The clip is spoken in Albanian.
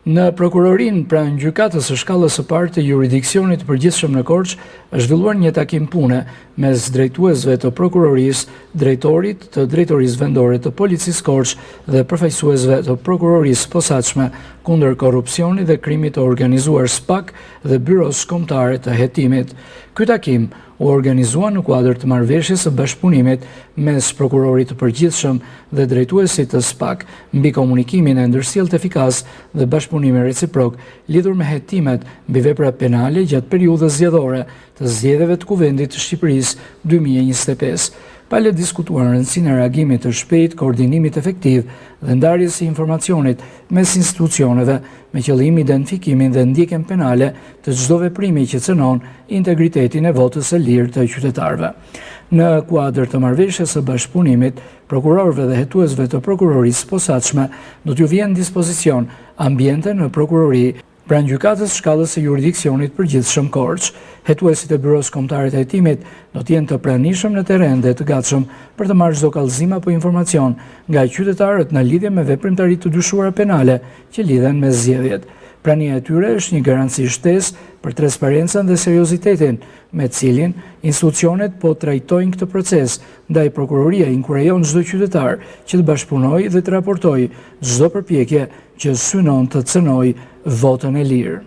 Në prokurorin pranë gjykatës së shkallës së parë të jurisdiksionit të përgjithshëm në Korçë është zhvilluar një takim pune mes drejtuesve të prokurorisë, drejtorit të drejtorisë vendore të policisë Korçë dhe përfaqësuesve të prokurorisë posaçme kundër korrupsionit dhe krimit të organizuar SPAK dhe Byros Kombëtare të Hetimit. Ky takim u organizua në kuadër të marrëveshjes së bashkëpunimit mes prokurorit të përgjithshëm dhe drejtuesit të SPAK mbi komunikimin e ndërsjellët efikas dhe bashkëpunimi reciprok lidhur me hetimet mbi vepra penale gjatë periudhës zgjedhore të zgjedhjeve të Kuvendit të Shqipërisë 2025. Pa le diskutuar rëndësinë e reagimit të shpejtë, koordinimit efektiv dhe ndarjes së informacionit mes institucioneve me qëllim identifikimin dhe ndjekjen penale të çdo veprimi që cënon integritetin e votës së lirë të qytetarëve. Në kuadër të marrëveshjes së bashkëpunimit, prokurorëve dhe hetuesve të prokurorisë posaçme do t'ju vijë në dispozicion ambiente në prokurori pranë gjykatës shkallës së jurisdiksionit përgjithshëm Korçë. Hetuesit e Byros Kombëtare të Hetimit do të jenë të pranishëm në terren dhe të gatshëm për të marrë çdo kallëzim apo informacion nga qytetarët në lidhje me veprimtaritë të dyshuara penale që lidhen me zgjedhjet. Prania e tyre është një garanci shtesë për transparencën dhe seriozitetin me cilin institucionet po trajtojnë këtë proces, ndaj prokuroria inkurajon çdo qytetar që të bashkëpunojë dhe të raportojë çdo përpjekje që synon të cënojë votën e lirë.